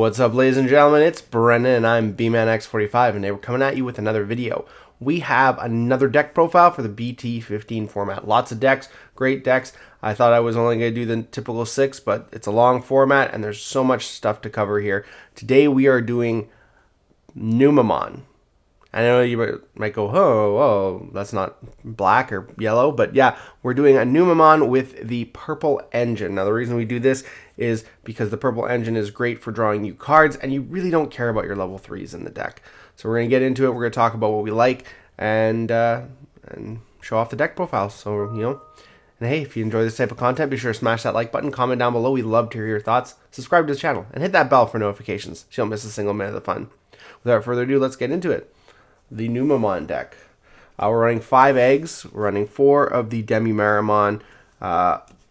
What's up, ladies and gentlemen? It's Brennan and I'm BManX45, and today we're coming at you with another video. We have another deck profile for the BT15 format. Lots of decks, great decks. I thought I was only going to do the typical 6, but it's a long format and there's so much stuff to cover here. Today we are doing Numemon. I know you might go, oh, that's not black or yellow, but yeah, we're doing a Numemon with the purple engine. Now, the reason we do this is because the purple engine is great for drawing new cards, and you really don't care about your level 3s in the deck. So we're going to get into it. We're going to talk about what we like and show off the deck profiles. So, and hey, if you enjoy this type of content, be sure to smash that like button, comment down below. We'd love to hear your thoughts. Subscribe to the channel, and hit that bell for notifications so you don't miss a single minute of the fun. Without further ado, let's get into it. The Numemon deck. We're running 5 eggs. We're running 4 of the Demi-Marimon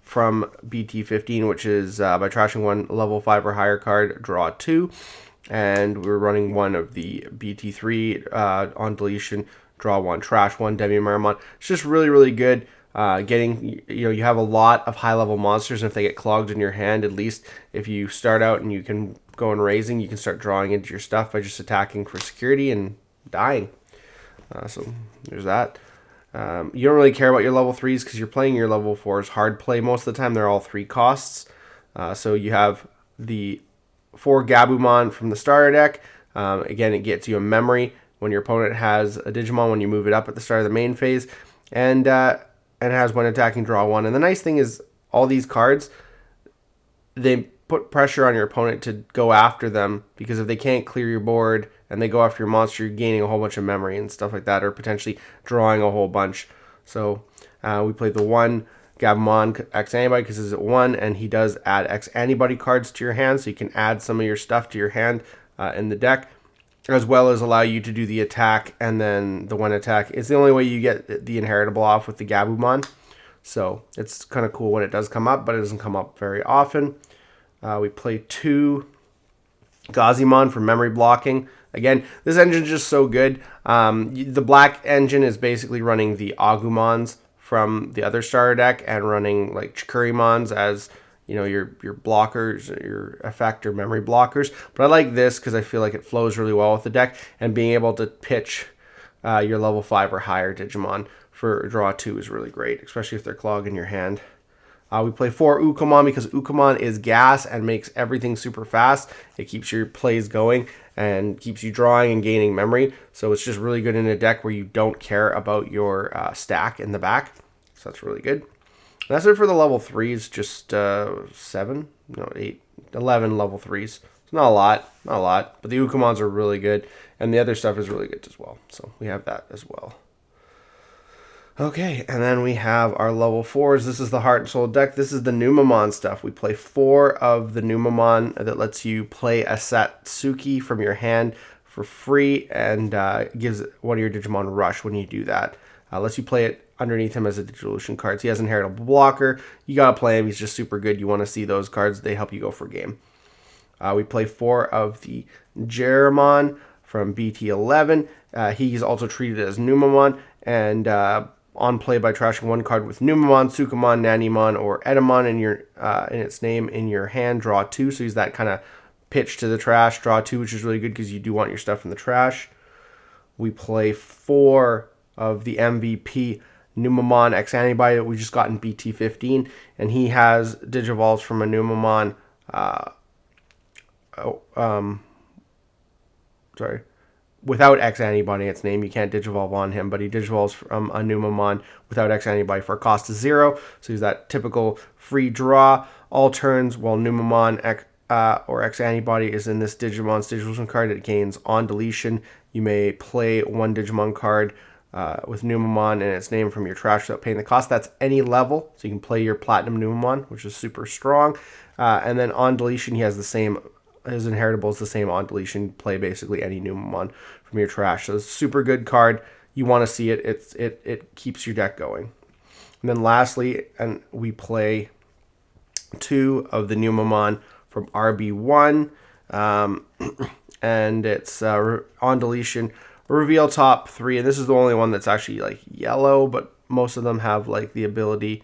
from BT15, which is by trashing 1 level 5 or higher card, draw 2. And we're running 1 of the BT3 on deletion, draw 1, trash 1 Demi-Marimon. It's just really, really good. You have a lot of high level monsters, and if they get clogged in your hand, at least if you start out and you can go in raising, you can start drawing into your stuff by just attacking for security and dying. So there's that. You don't really care about your level 3s because you're playing your level 4s hard play most of the time. They're all 3 costs. So you have the 4 Gabumon from the starter deck. Again, it gets you a memory when your opponent has a Digimon when you move it up at the start of the main phase. And it has when attacking, draw 1. And the nice thing is all these cards, they put pressure on your opponent to go after them, because if they can't clear your board and they go after your monster, you're gaining a whole bunch of memory and stuff like that, or potentially drawing a whole bunch. So we played the 1 Gabumon X-Antibody because it's at 1, and he does add X-Antibody cards to your hand, so you can add some of your stuff to your hand in the deck, as well as allow you to do the attack and then the 1 attack. It's the only way you get the inheritable off with the Gabumon, so it's kind of cool when it does come up, but it doesn't come up very often. We play 2 Gazimon for memory blocking. Again, this engine is just so good. The black engine is basically running the Agumons from the other starter deck and running like Chikurimons as your blockers, your effect or memory blockers. But I like this because I feel like it flows really well with the deck, and being able to pitch your level 5 or higher Digimon for draw 2 is really great, especially if they're clogging your hand. We play 4 Ukomon because Ukomon is gas and makes everything super fast. It keeps your plays going and keeps you drawing and gaining memory. So it's just really good in a deck where you don't care about your stack in the back. So that's really good. And that's it for the level 3s, just 11 level 3s. It's not a lot, but the Ukomons are really good, and the other stuff is really good as well. So we have that as well. Okay, and then we have our level 4s. This is the Heart and Soul deck. This is the Numemon stuff. We play 4 of the Numemon that lets you play a Satsuki from your hand for free, and gives one of your Digimon Rush when you do that. Lets you play it underneath him as a Digi-Police card. So he has inheritable blocker. You gotta play him. He's just super good. You want to see those cards. They help you go for game. We play 4 of the Jeramon from BT11. He's also treated as Numemon, and on play by trashing 1 card with Numemon, Sukamon, Nanimon, or Edamon in its name in your hand, draw 2. So he's that kind of pitch to the trash, draw 2, which is really good because you do want your stuff in the trash. We play 4 of the MVP Numemon X-Antibody that we just got in BT15, and he has Digivolves from a Numemon. Without X-Antibody in its name, you can't Digivolve on him, but he Digivolves from a Numemon without X-Antibody for a cost of 0. So he's that typical free draw all turns, while Numemon or X-Antibody is in this Digimon's Digi-Police card. It gains on deletion. You may play 1 Digimon card with Numemon and its name from your trash without paying the cost. That's any level, so you can play your Platinum Numemon, which is super strong. And then on deletion, he has the same. His inheritable is the same on deletion. Play basically any Numemon from your trash. So it's a super good card. You want to see it. It keeps your deck going. And then lastly, we play 2 of the Numemon from RB1. And it's on deletion. Reveal top 3. And this is the only one that's actually like yellow, but most of them have like the ability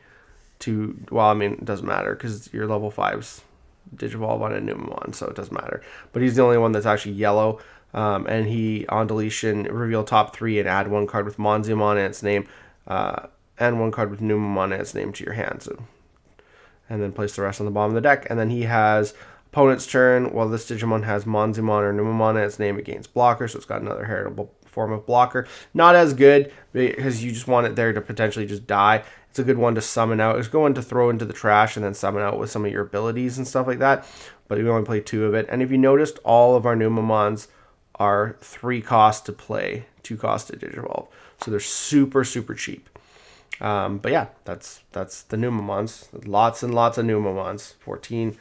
to, well, I mean, it doesn't matter because your level 5s Digivolve on a Numemon, so it doesn't matter. But he's the only one that's actually yellow. And he, on deletion, reveal top 3 and add 1 card with Monziamon and its name, and 1 card with Numemon and its name to your hand. So, and then place the rest on the bottom of the deck. And then he has opponent's turn. Well, this Digimon has Monziamon or Numemon and its name, it gains blocker, so it's got another heritable form of blocker. Not as good because you just want it there to potentially just die. It's a good one to summon out. It's going to throw into the trash and then summon out with some of your abilities and stuff like that. But we only play 2 of it. And if you noticed, all of our Numemons are 3 cost to play, 2 cost to Digivolve. So they're super, super cheap. But yeah, that's the Numemons. Lots and lots of Numemons. 14.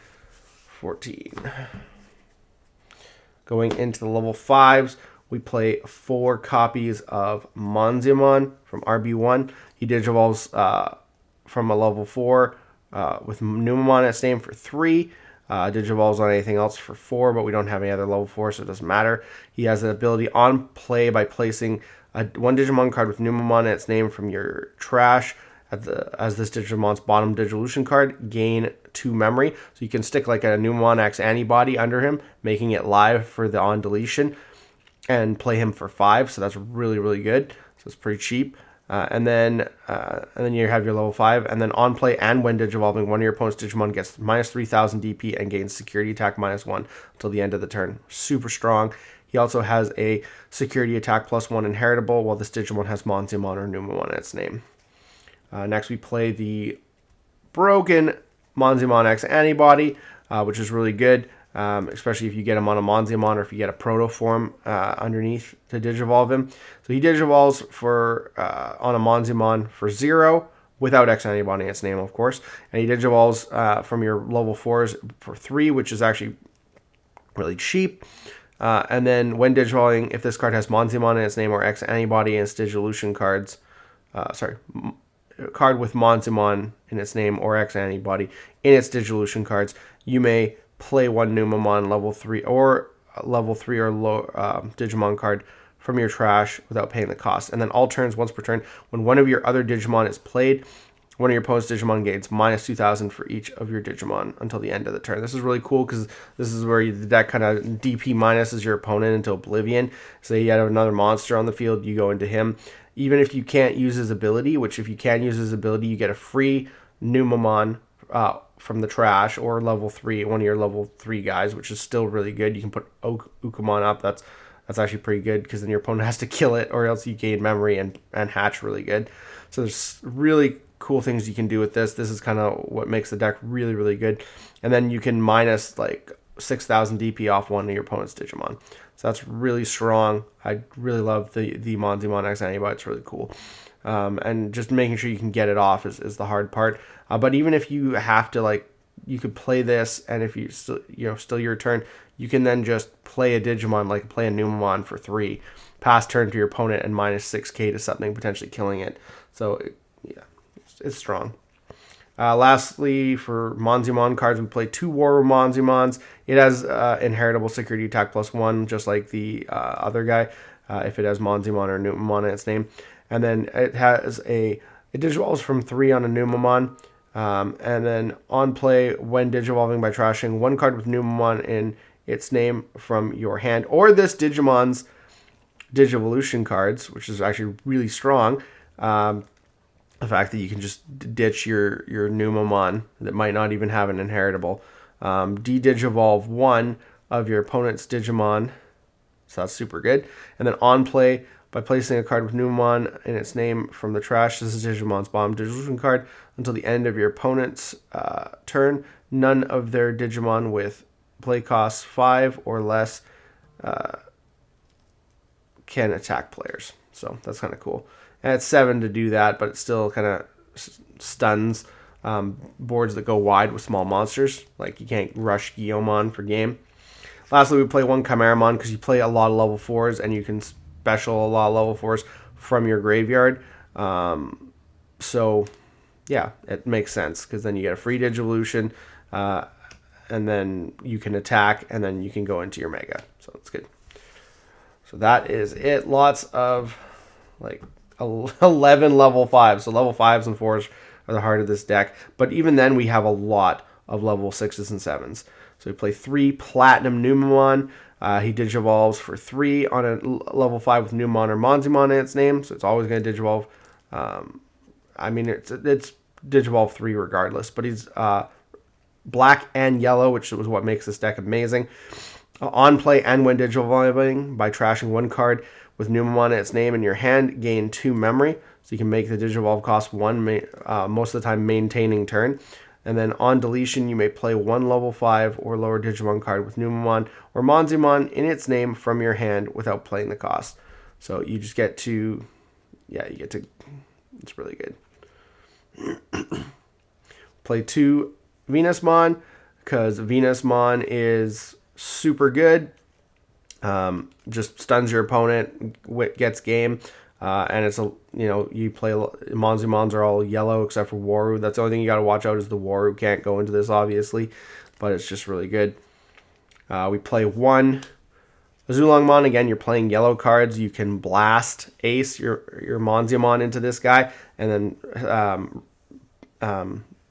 Going into the level 5s, we play 4 copies of Monziamon from RB1. He Digivolves from a level 4 with Numemon at its name for 3. Digivolves on anything else for 4, but we don't have any other level 4, so it doesn't matter. He has an ability on play by placing one Digimon card with Numemon and its name from your trash as this Digimon's bottom Digivolution card, gain 2 memory. So you can stick like a Numemon X-Antibody under him, making it live for the on deletion, and play him for 5. So that's really, really good. So it's pretty cheap. And then you have your level 5, and then on play and when Digivolving, one of your opponent's Digimon gets minus 3,000 DP and gains security attack -1 until the end of the turn. Super strong. He also has a security attack +1 inheritable, while this Digimon has Monziamon or Numemon in its name. Next, we play the broken Monziamon X-Antibody, which is really good, especially if you get him on a Monziamon or if you get a proto form underneath to Digivolve him. So he Digivolves for on a Monziamon for 0 without X-Antibody in its name, of course, and he Digivolves from your level 4s for 3, which is actually really cheap. And then when Digivolving, if this card has Monziamon in its name or X-Antibody in its Digivolution cards, card with Monziamon in its name or X-Antibody in its Digivolution cards, you may play 1 Numemon level 3 or low Digimon card from your trash without paying the cost. And then all turns, once per turn, when one of your other Digimon is played, one of your opponent's Digimon gains minus 2,000 for each of your Digimon until the end of the turn. This is really cool because this is where the deck kind of DP minuses your opponent into oblivion. So you have another monster on the field, you go into him. Even if you can't use his ability, which if you can use his ability, you get a free Numemon from the trash or level 3, one of your level 3 guys, which is still really good. You can put Ukamon up. That's actually pretty good because then your opponent has to kill it or else you gain memory and hatch really good. So there's really cool things you can do with this. This is kind of what makes the deck really, really good. And then you can minus like 6,000 DP off one of your opponent's Digimon. So that's really strong. I really love the Monziamon X-Antibody. It's really cool. And just making sure you can get it off is the hard part. But even if you have to, you could play this, and if you still your turn, you can then just play a Digimon, like play a Numemon for 3, pass turn to your opponent, and minus 6k to something, potentially killing it. So yeah, it's strong. Lastly, for Monziamon cards, we play 2 War Monziamons. It has inheritable security attack +1, just like the other guy, if it has Monziamon or Numemon in its name. And then it has it Digivolves from 3 on a Numemon. And then on play, when Digivolving by trashing 1 card with Numemon in its name from your hand, or this Digimon's Digivolution cards, which is actually really strong. The fact that you can just ditch your Numemon that might not even have an inheritable. De-Digivolve 1 of your opponent's Digimon. So that's super good. And then on play, by placing a card with Numemon in its name from the trash, this is Digimon's bottom Digivolution card. Until the end of your opponent's turn, none of their Digimon with play costs 5 or less can attack players. So that's kind of cool. And it's 7 to do that, but it still kind of stuns boards that go wide with small monsters. Like you can't rush Guillaumon for game. Lastly, we play 1 Chimeramon because you play a lot of level 4s and you can special a lot of level 4s from your graveyard. So yeah, it makes sense because then you get a free Digivolution and then you can attack and then you can go into your Mega. So it's good. So that is it. Lots of 11 level 5s. So level 5s and 4s are the heart of this deck. But even then we have a lot of level 6s and 7s. So we play 3 Platinum Numemon. He Digivolves for 3 on a level 5 with Numemon or Monzimon in its name, so it's always going to Digivolve. I mean, it's Digivolve 3 regardless, but he's black and yellow, which was what makes this deck amazing. On play and when Digivolving, by trashing 1 card with Numemon in its name in your hand, gain 2 memory, so you can make the Digivolve cost 1, most of the time maintaining turn. And then on deletion, you may play 1 level 5 or lower Digimon card with Numemon or Monzimon in its name from your hand without playing the cost. So you just get to, it's really good. Play 2 Venusmon, because Venusmon is super good. Just stuns your opponent, gets game. And it's you play Monzimons are all yellow except for Waru. That's the only thing you got to watch out is the Waru can't go into this obviously, but it's just really good. We play 1 Azulongmon. Again, you're playing yellow cards. You can blast Ace your Monzimon into this guy, and then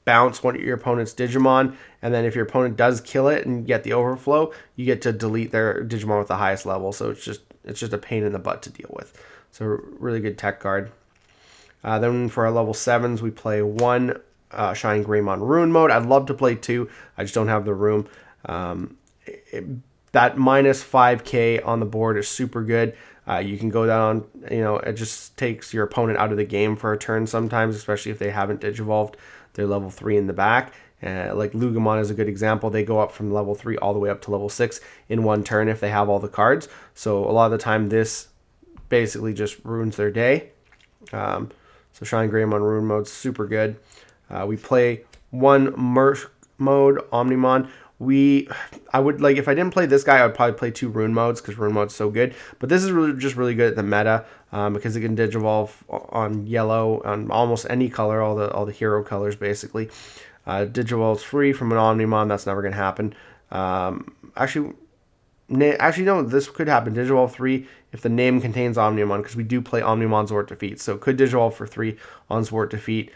bounce one of your opponent's Digimon. And then if your opponent does kill it and get the overflow, you get to delete their Digimon with the highest level. So it's just a pain in the butt to deal with. So really good tech card. Then for our level 7s, we play 1 Shining Greymon Ruin Mode. I'd love to play 2. I just don't have the room. That minus 5k on the board is super good. You can go down, it just takes your opponent out of the game for a turn sometimes, especially if they haven't Digivolved their level 3 in the back. Like Lugamon is a good example. They go up from level 3 all the way up to level 6 in 1 turn if they have all the cards. So a lot of the time this basically just ruins their day. So Shine Greymon Ruin Mode's super good. We play 1 Mush mode Omnimon. I would like, if I didn't play this guy, I would probably play 2 Ruin modes because Ruin mode's so good. But this is really good at the meta because it can Digivolve on yellow, on almost any color, all the hero colors basically. Digivolve's free from an Omnimon. That's never gonna happen. Actually, no, this could happen. Digivolve 3 if the name contains Omnimon, because we do play Omnimon Zwart Defeat. So it could Digivolve for 3 on Zwart Defeat,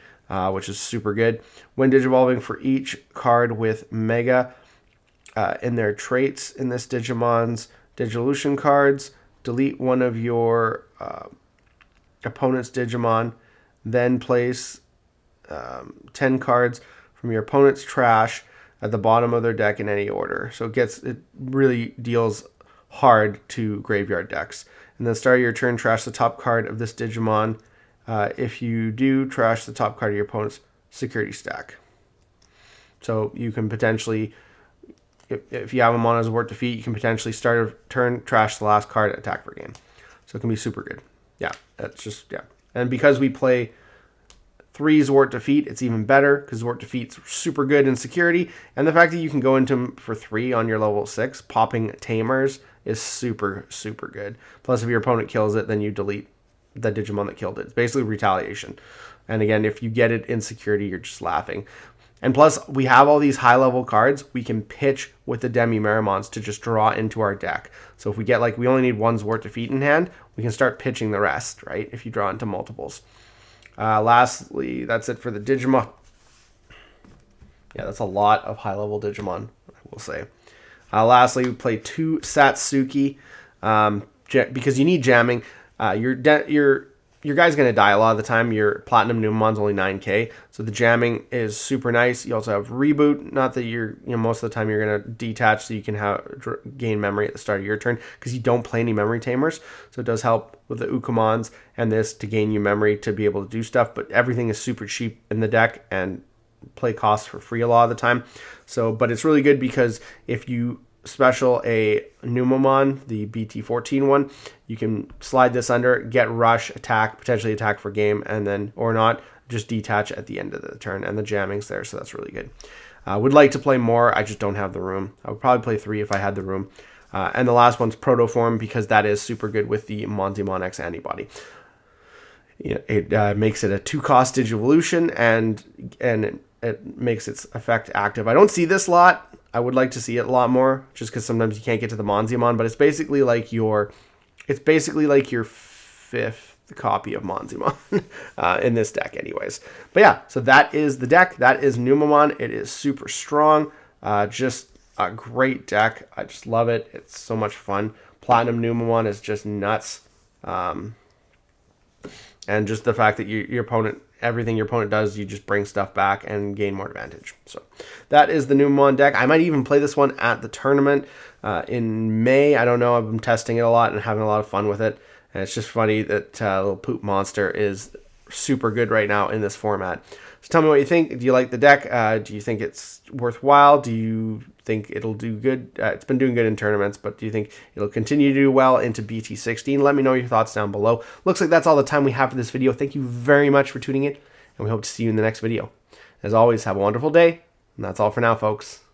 which is super good. When Digivolving for each card with Mega in their traits in this Digimon's Digivolution cards, delete one of your opponent's Digimon, then place 10 cards from your opponent's trash at the bottom of their deck in any order. So it really deals hard to graveyard decks. And then start your turn, trash the top card of this Digimon. If you do, trash the top card of your opponent's security stack. So you can potentially, if you have them on as a Zwart Defeat, you can potentially start a turn, trash the last card, attack for game. So it can be super good. Yeah, that's just, yeah. And because we play 3 Zwart Defeat, it's even better because Zwart Defeat's super good in security. And the fact that you can go into them for 3 on your level 6, popping Tamers, is super, super good. Plus, if your opponent kills it, then you delete the Digimon that killed it. It's basically retaliation. And again, if you get it in security, you're just laughing. And plus, we have all these high-level cards we can pitch with the Demi-Merimons to just draw into our deck. So if we get, we only need 1 Zwart Defeat in hand, we can start pitching the rest, right? If you draw into multiples. Lastly, that's it for the Digimon. Yeah, that's a lot of high-level Digimon, I will say. Lastly, we play 2 Satsuki because you need jamming. Your guy's going to die a lot of the time. Your Platinum Numemon's only 9k, so the jamming is super nice. You also have Reboot. Not that most of the time you're going to detach so you can gain memory at the start of your turn because you don't play any memory tamers. So it does help with the Ukamons and this to gain you memory to be able to do stuff. But everything is super cheap in the deck and play costs for free a lot of the time. So, but it's really good because if you special a Numemon, the BT14 one, you can slide this under, get rush, attack, potentially attack for game, and then, or not, just detach at the end of the turn, and the jamming's there, so that's really good. Would like to play more, I just don't have the room. I would probably play 3 if I had the room. And the last one's Protoform, because that is super good with the Monzimon X-Antibody. It makes it a 2-cost Digivolution, and it makes its effect active. I don't see this a lot. I would like to see it a lot more, just because sometimes you can't get to the Monzimon, but it's basically like your 5th the copy of Monzimon in this deck anyways. But yeah, so that is the deck. That is Numemon. It is super strong. Just a great deck. I just love it. It's so much fun. Platinum Numemon is just nuts. And just the fact that your opponent, everything your opponent does, you just bring stuff back and gain more advantage. So that is the Numemon deck. I might even play this one at the tournament in May. I don't know. I've been testing it a lot and having a lot of fun with it. And it's just funny that little poop monster is super good right now in this format. So tell me what you think. Do you like the deck? Do you think it's worthwhile? Do you think it'll do good? It's been doing good in tournaments, but do you think it'll continue to do well into BT16? Let me know your thoughts down below. Looks like that's all the time we have for this video. Thank you very much for tuning in, and we hope to see you in the next video. As always, have a wonderful day, and that's all for now, folks.